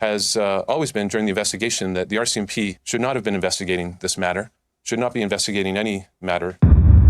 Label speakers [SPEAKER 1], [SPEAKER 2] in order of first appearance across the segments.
[SPEAKER 1] has always been during the investigation that the RCMP should not have been investigating this matter, should not be investigating any matter.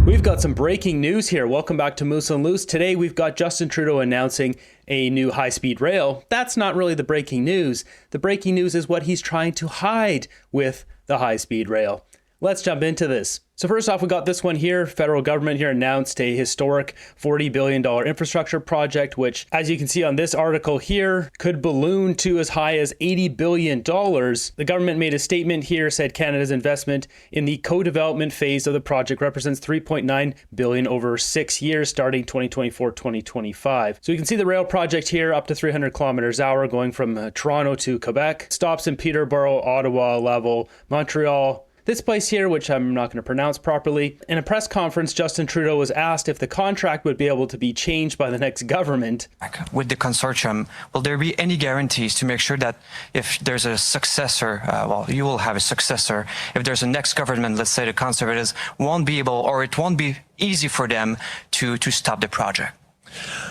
[SPEAKER 2] We've got some breaking news here. Welcome back to Moose and Loose. Today we've got Justin Trudeau announcing a new high-speed rail. That's not really the breaking news. The breaking news is what he's trying to hide with the high-speed rail. Let's jump into this. So first off, we got this one here. Federal government here announced a historic $40 billion infrastructure project, which, as you can see on this article here, could balloon to as high as $80 billion. The government made a statement here, said Canada's investment in the co-development phase of the project represents $3.9 billion over 6 years, starting 2024-2025. So you can see the rail project here up to 300 kilometers hour going from Toronto to Quebec. Stops in Peterborough, Ottawa, Level, Montreal. This place here, which I'm not going to pronounce properly. In a press conference, Justin Trudeau was asked if the contract would be able to be changed by the next government.
[SPEAKER 3] With the consortium, will there be any guarantees to make sure that if there's a successor, you will have a successor, if there's a next government, let's say the Conservatives, won't be able, or it won't be easy for them to stop the project?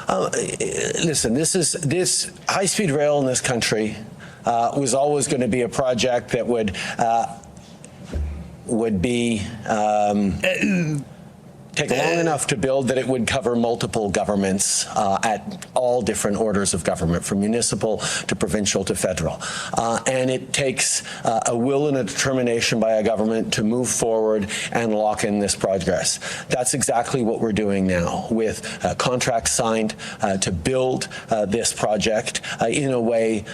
[SPEAKER 4] Listen, this high-speed rail in this country was always going to be a project that would be take long enough to build that it would cover multiple governments at all different orders of government, from municipal to provincial to federal. And it takes a will and a determination by a government to move forward and lock in this progress. That's exactly what we're doing now, with contracts signed to build this project in a way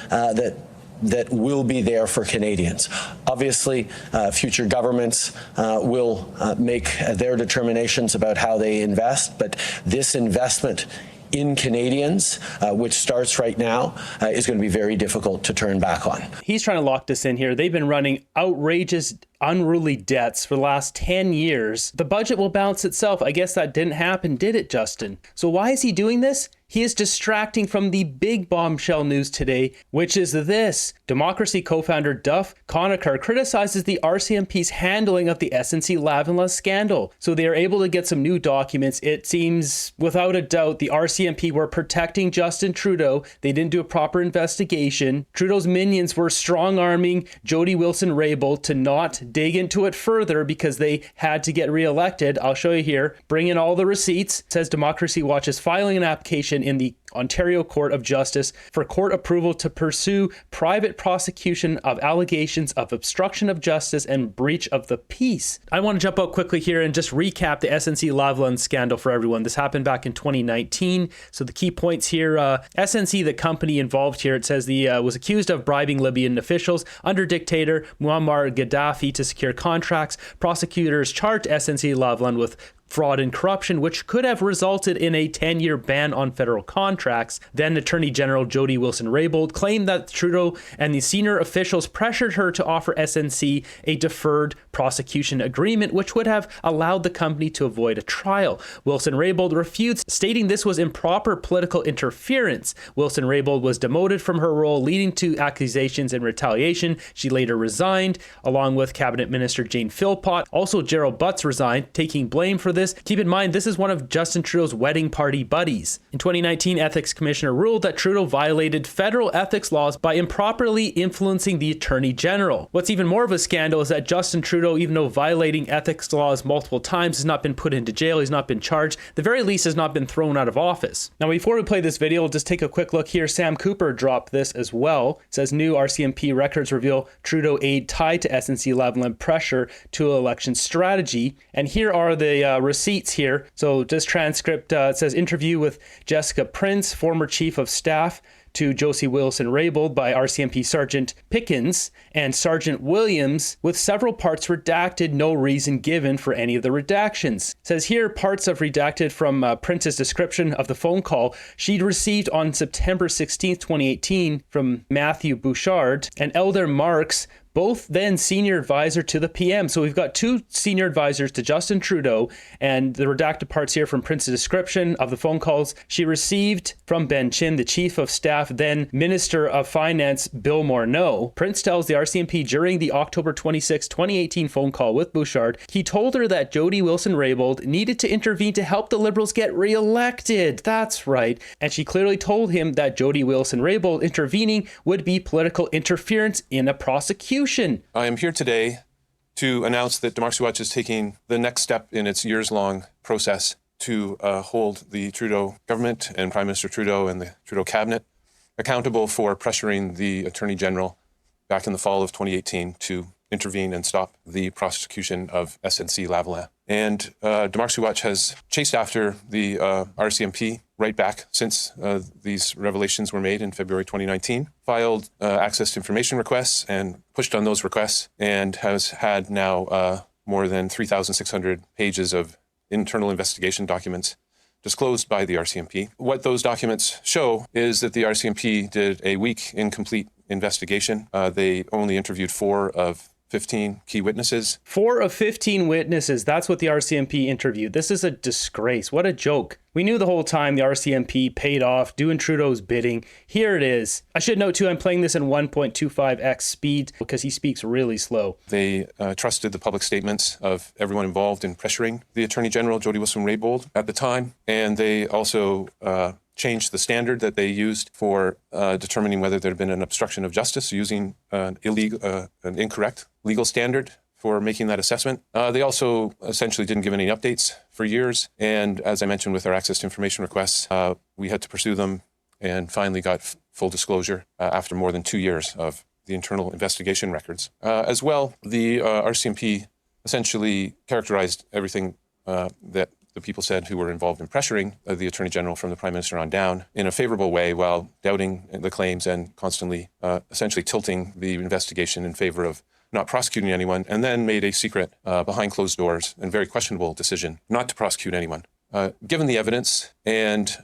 [SPEAKER 4] that will be there for Canadians. Obviously, future governments will make their determinations about how they invest, but this investment in Canadians, which starts right now, is going to be very difficult to turn back on.
[SPEAKER 2] He's trying to lock this in here. They've been running outrageous, unruly debts for the last 10 years. The budget will balance itself. I guess that didn't happen, did it, Justin? So why is he doing this? He is distracting from the big bombshell news today, which is this. Democracy co-founder Duff Conacher criticizes the RCMP's handling of the SNC-Lavalin scandal. So they are able to get some new documents. It seems, without a doubt, the RCMP were protecting Justin Trudeau. They didn't do a proper investigation. Trudeau's minions were strong-arming Jody Wilson-Raybould to not dig into it further because they had to get reelected. I'll show you here. Bring in all the receipts. It says Democracy Watch is filing an application in the Ontario Court of Justice for court approval to pursue private prosecution of allegations of obstruction of justice and breach of the peace. I want to jump out quickly here and just recap the SNC-Lavalin scandal for everyone. This happened back in 2019. So the key points here, SNC, the company involved here, it says was accused of bribing Libyan officials under dictator Muammar Gaddafi to secure contracts. Prosecutors charged SNC-Lavalin with fraud and corruption, which could have resulted in a 10-year ban on federal contracts. Then Attorney General Jody Wilson-Raybould claimed that Trudeau and the senior officials pressured her to offer SNC a deferred prosecution agreement, which would have allowed the company to avoid a trial. Wilson-Raybould refused, stating this was improper political interference. Wilson-Raybould was demoted from her role, leading to accusations and retaliation. She later resigned, along with Cabinet Minister Jane Philpott. Also, Gerald Butts resigned, taking blame for this. Keep in mind, this is one of Justin Trudeau's wedding party buddies. In 2019, Ethics Commissioner ruled that Trudeau violated federal ethics laws by improperly influencing the Attorney General. What's even more of a scandal is that Justin Trudeau, even though violating ethics laws multiple times, has not been put into jail, he's not been charged, the very least has not been thrown out of office. Now, before we play this video, we'll just take a quick look here. Sam Cooper dropped this as well. It says new RCMP records reveal Trudeau aid tied to SNC-Lavalin pressure to election strategy. And here are the receipts here. So this transcript, it says interview with Jessica Prince, former chief of staff to Josie Wilson-Raybould by RCMP Sergeant Pickens and Sergeant Williams, with several parts redacted, no reason given for any of the redactions. It says here parts of redacted from Prince's description of the phone call she'd received on September 16th, 2018 from Matthew Bouchard and Elder Marks both then senior advisor to the PM. So we've got two senior advisors to Justin Trudeau, and the redacted parts here from Prince's description of the phone calls she received from Ben Chin, the chief of staff, then Minister of Finance Bill Morneau. Prince tells the RCMP during the October 26, 2018 phone call with Bouchard, he told her that Jody Wilson-Raybould needed to intervene to help the Liberals get re-elected. That's right. And she clearly told him that Jody Wilson-Raybould intervening would be political interference in a prosecution.
[SPEAKER 1] I am here today to announce that Democracy Watch is taking the next step in its years-long process to hold the Trudeau government and Prime Minister Trudeau and the Trudeau cabinet accountable for pressuring the Attorney General back in the fall of 2018 to intervene and stop the prosecution of SNC-Lavalin. And Democracy Watch has chased after the RCMP right back since these revelations were made in February 2019, filed access to information requests and pushed on those requests, and has had now more than 3,600 pages of internal investigation documents disclosed by the RCMP. What those documents show is that the RCMP did a weak, incomplete investigation. They only interviewed 4 of 15 key witnesses.
[SPEAKER 2] 4 of 15 witnesses. That's what the RCMP interviewed. This is a disgrace. What a joke. We knew the whole time the RCMP paid off doing Trudeau's bidding. Here it is. I should note too, I'm playing this in 1.25x speed because he speaks really slow.
[SPEAKER 1] They trusted the public statements of everyone involved in pressuring the Attorney General, Jody Wilson-Raybould, at the time. And they also changed the standard that they used for determining whether there had been an obstruction of justice, using an incorrect legal standard for making that assessment. They also essentially didn't give any updates for years. And as I mentioned with our access to information requests, we had to pursue them and finally got full disclosure after more than 2 years of the internal investigation records. As well, the RCMP essentially characterized everything that the people said who were involved in pressuring the Attorney General from the Prime Minister on down in a favorable way, while doubting the claims and constantly essentially tilting the investigation in favor of not prosecuting anyone, and then made a secret, behind closed doors and very questionable decision not to prosecute anyone. Given the evidence and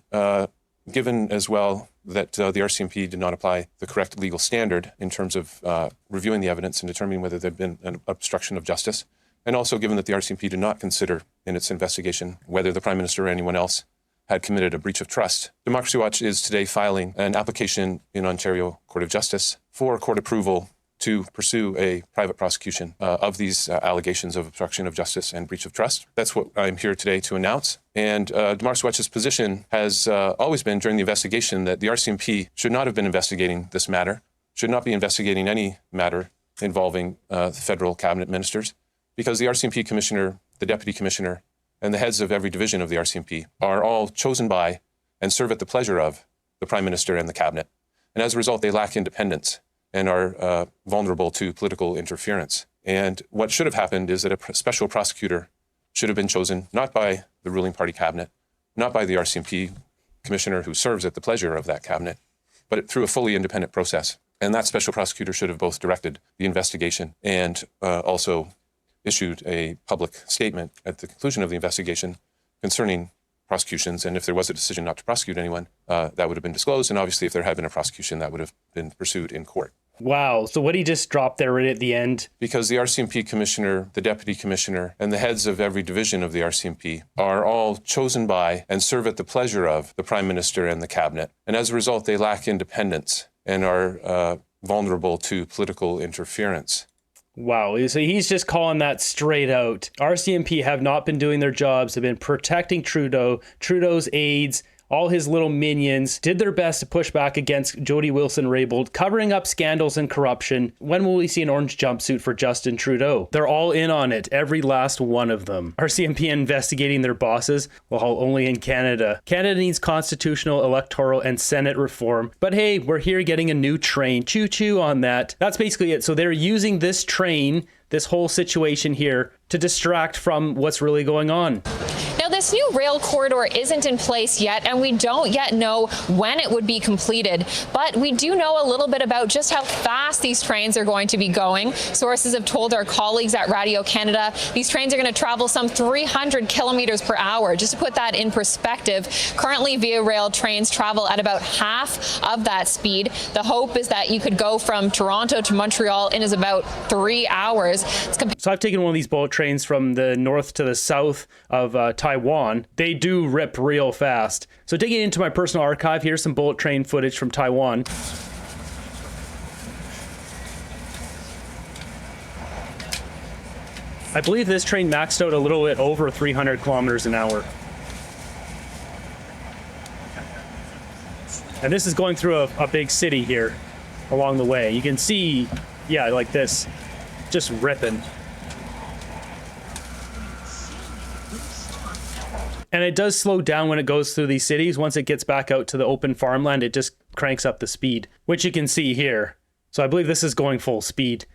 [SPEAKER 1] given as well that the RCMP did not apply the correct legal standard in terms of reviewing the evidence and determining whether there had been an obstruction of justice, and also given that the RCMP did not consider in its investigation whether the Prime Minister or anyone else had committed a breach of trust, Democracy Watch is today filing an application in Ontario Court of Justice for court approval to pursue a private prosecution of these allegations of obstruction of justice and breach of trust. That's what I'm here today to announce. And Democracy Watch's position has always been during the investigation that the RCMP should not have been investigating this matter, should not be investigating any matter involving the federal cabinet ministers, because the RCMP commissioner, the deputy commissioner, and the heads of every division of the RCMP are all chosen by and serve at the pleasure of the Prime Minister and the cabinet. And as a result, they lack independence and are vulnerable to political interference. And what should have happened is that a special prosecutor should have been chosen not by the ruling party cabinet, not by the RCMP commissioner who serves at the pleasure of that cabinet, but through a fully independent process. And that special prosecutor should have both directed the investigation and also issued a public statement at the conclusion of the investigation concerning prosecutions. And if there was a decision not to prosecute anyone, that would have been disclosed. And obviously, if there had been a prosecution, that would have been pursued in court.
[SPEAKER 2] Wow. So what he just dropped there right at the end?
[SPEAKER 1] Because the RCMP commissioner, the deputy commissioner, and the heads of every division of the RCMP are all chosen by and serve at the pleasure of the Prime Minister and the cabinet. And as a result, they lack independence and are vulnerable to political interference.
[SPEAKER 2] Wow. So he's just calling that straight out. RCMP have not been doing their jobs, have been protecting Trudeau, Trudeau's aides, all his little minions, did their best to push back against Jody Wilson-Raybould, covering up scandals and corruption. When will we see an orange jumpsuit for Justin Trudeau? They're all in on it, every last one of them. RCMP investigating their bosses? Well, only in Canada. Canada needs constitutional, electoral, and Senate reform. But hey, we're here getting a new train. Choo-choo on that. That's basically it. So they're using this train, this whole situation here, to distract from what's really going on.
[SPEAKER 5] Now, this new rail corridor isn't in place yet, and we don't yet know when it would be completed. But we do know a little bit about just how fast these trains are going to be going. Sources have told our colleagues at Radio Canada these trains are going to travel some 300 kilometers per hour. Just to put that in perspective, currently Via Rail trains travel at about half of that speed. The hope is that you could go from Toronto to Montreal in about 3 hours.
[SPEAKER 2] So I've taken one of these bullet trains from the north to the south of Taiwan. They do rip real fast. So digging into my personal archive, here's some bullet train footage from Taiwan. I believe this train maxed out a little bit over 300 kilometers an hour. And this is going through a big city here along the way. You can see, yeah, like this, just ripping. And it does slow down when it goes through these cities. Once it gets back out to the open farmland, it just cranks up the speed, which you can see here. So I believe this is going full speed.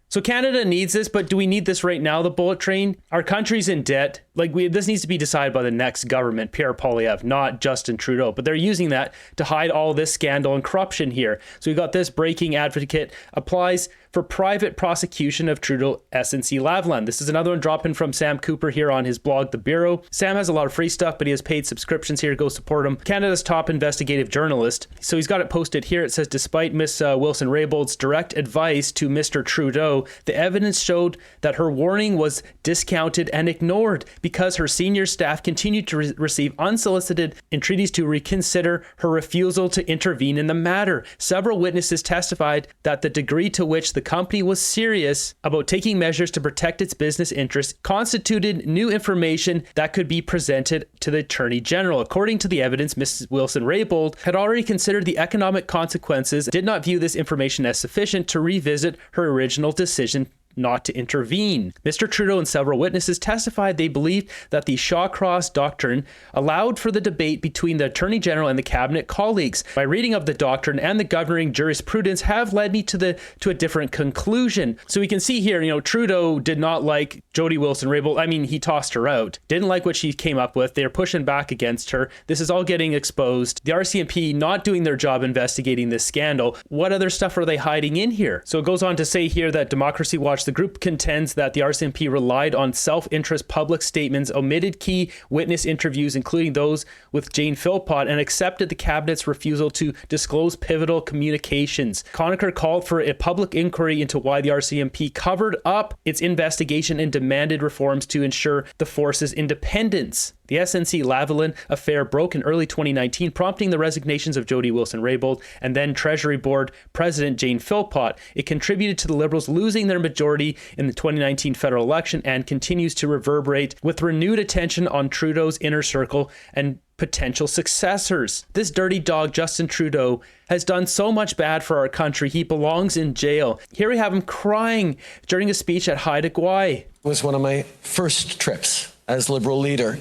[SPEAKER 2] So Canada needs this, but do we need this right now, the bullet train? Our country's in debt. This needs to be decided by the next government, Pierre Poilievre, not Justin Trudeau. But they're using that to hide all this scandal and corruption here. So we got this breaking advocate applies for private prosecution of Trudeau SNC-Lavalin. This is another one dropping from Sam Cooper here on his blog, The Bureau. Sam has a lot of free stuff, but he has paid subscriptions here. Go support him. Canada's top investigative journalist. So he's got it posted here. It says, despite Miss Wilson-Raybould's direct advice to Mr. Trudeau, the evidence showed that her warning was discounted and ignored because her senior staff continued to receive unsolicited entreaties to reconsider her refusal to intervene in the matter. Several witnesses testified that the degree to which the company was serious about taking measures to protect its business interests constituted new information that could be presented to the Attorney General. According to the evidence, Mrs. Wilson-Raybould had already considered the economic consequences, did not view this information as sufficient to revisit her original decision not to intervene. Mr. Trudeau and several witnesses testified they believed that the Shawcross Doctrine allowed for the debate between the Attorney General and the Cabinet colleagues. My reading of the doctrine and the governing jurisprudence have led me to a different conclusion. So we can see here, Trudeau did not like Jody Wilson-Raybould. I mean, he tossed her out. Didn't like what she came up with. They're pushing back against her. This is all getting exposed. The RCMP not doing their job investigating this scandal. What other stuff are they hiding in here? So it goes on to say here that Democracy Watch, the group contends that the RCMP relied on self-interest public statements, omitted key witness interviews, including those with Jane Philpott, and accepted the cabinet's refusal to disclose pivotal communications. Conacher called for a public inquiry into why the RCMP covered up its investigation and demanded reforms to ensure the force's independence. The SNC-Lavalin affair broke in early 2019, prompting the resignations of Jody Wilson-Raybould and then Treasury Board President Jane Philpott. It contributed to the Liberals losing their majority in the 2019 federal election and continues to reverberate with renewed attention on Trudeau's inner circle and potential successors. This dirty dog, Justin Trudeau, has done so much bad for our country. He belongs in jail. Here we have him crying during a speech at Haida, Gwai.
[SPEAKER 4] It was one of my first trips as Liberal leader.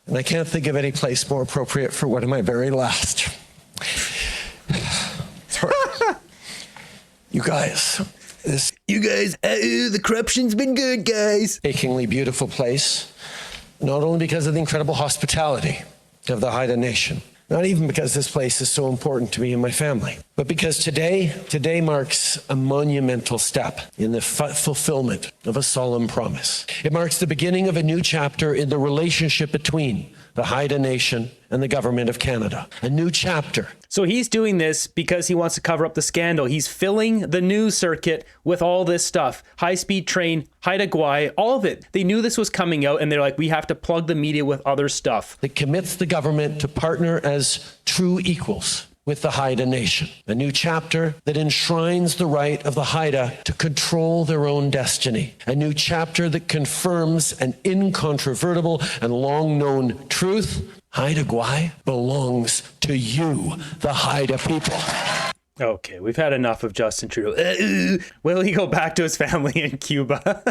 [SPEAKER 4] And I can't think of any place more appropriate for one of my very last. You guys, the corruption's been good, guys. Achingly beautiful place, not only because of the incredible hospitality of the Haida Nation, not even because this place is so important to me and my family, but because today marks a monumental step in the fulfillment of a solemn promise. It marks the beginning of a new chapter in the relationship between the Haida Nation and the Government of Canada. A new chapter.
[SPEAKER 2] So he's doing this because he wants to cover up the scandal. He's filling the news circuit with all this stuff. High-speed train, Haida Gwai, all of it. They knew this was coming out and they're like, we have to plug the media with other stuff.
[SPEAKER 4] That commits the government to partner as true equals with the Haida Nation. A new chapter that enshrines the right of the Haida to control their own destiny. A new chapter that confirms an incontrovertible and long-known truth. Haida Gwai belongs to you, the Haida people.
[SPEAKER 2] Okay, we've had enough of Justin Trudeau. Will he go back to his family in Cuba?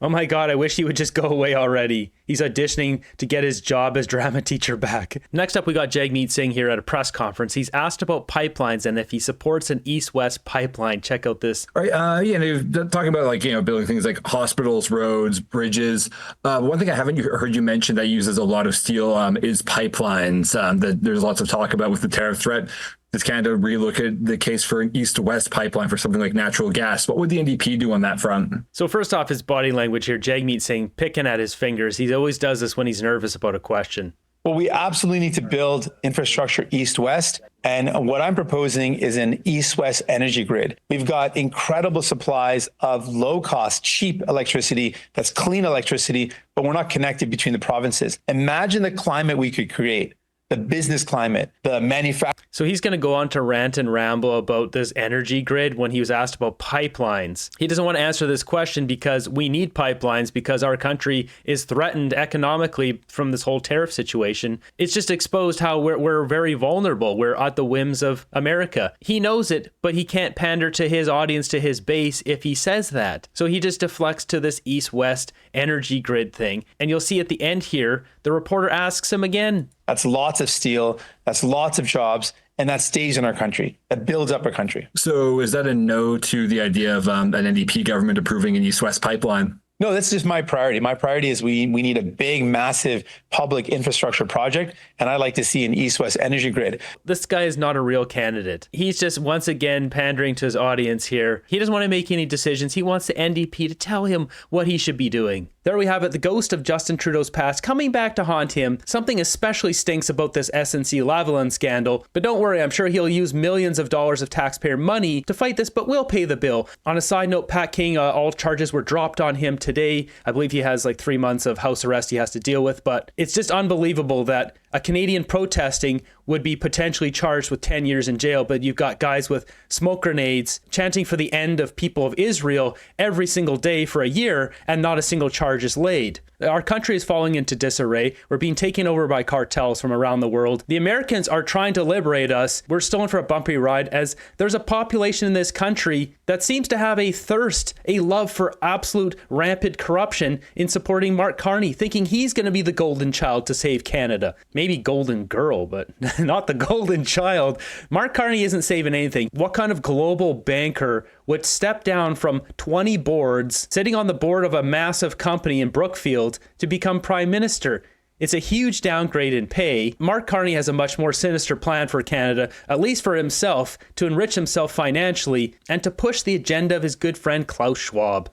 [SPEAKER 2] Oh my God, I wish he would just go away already. He's auditioning to get his job as drama teacher back. Next up, we got Jagmeet Singh here at a press conference. He's asked about pipelines and if he supports an east-west pipeline. Check out this.
[SPEAKER 6] Right. Talking about building things like hospitals, roads, bridges. One thing I haven't heard you mention that uses a lot of steel is pipelines. That there's lots of talk about with the tariff threat. Does Canada relook at the case for an east-to-west pipeline for something like natural gas? What would the NDP do on that front?
[SPEAKER 2] So first off, his body language here, Jagmeet Singh picking at his fingers. He always does this when he's nervous about a question.
[SPEAKER 7] Well, we absolutely need to build infrastructure east-west. And what I'm proposing is an east-west energy grid. We've got incredible supplies of low-cost, cheap electricity that's clean electricity, but we're not connected between the provinces. Imagine the climate we could create. The business climate, the manufacturing.
[SPEAKER 2] So he's going to go on to rant and ramble about this energy grid when he was asked about pipelines. He doesn't want to answer this question because we need pipelines because our country is threatened economically from this whole tariff situation. It's just exposed how we're very vulnerable. We're at the whims of America. He knows it, but he can't pander to his audience, to his base if he says that. So he just deflects to this east-west energy grid thing. And you'll see at the end here, the reporter asks him again.
[SPEAKER 7] That's lots of steel. That's lots of jobs. And that stays in our country. That builds up our country.
[SPEAKER 6] So is that a no to the idea of an NDP government approving an east-west pipeline?
[SPEAKER 7] No, that's just my priority. My priority is we need a big, massive public infrastructure project, and I'd like to see an east-west energy grid.
[SPEAKER 2] This guy is not a real candidate. He's just once again pandering to his audience here. He doesn't want to make any decisions. He wants the NDP to tell him what he should be doing. There we have it, the ghost of Justin Trudeau's past coming back to haunt him. Something especially stinks about this SNC-Lavalin scandal, but don't worry, I'm sure he'll use millions of dollars of taxpayer money to fight this, but we'll pay the bill. On a side note, Pat King, all charges were dropped on him today. I believe he has like 3 months of house arrest he has to deal with, but it's just unbelievable that a Canadian protesting would be potentially charged with 10 years in jail, but you've got guys with smoke grenades chanting for the end of people of Israel every single day for a year, and not a single charge is laid. Our country is falling into disarray. We're being taken over by cartels from around the world. The Americans are trying to liberate us. We're still in for a bumpy ride as there's a population in this country that seems to have a thirst, a love for absolute rampant corruption in supporting Mark Carney, thinking he's going to be the golden child to save Canada. Maybe golden girl, but not the golden child. Mark Carney isn't saving anything. What kind of global banker would step down from 20 boards, sitting on the board of a massive company in Brookfield, to become prime minister? It's a huge downgrade in pay. Mark Carney has a much more sinister plan for Canada, at least for himself, to enrich himself financially and to push the agenda of his good friend Klaus Schwab.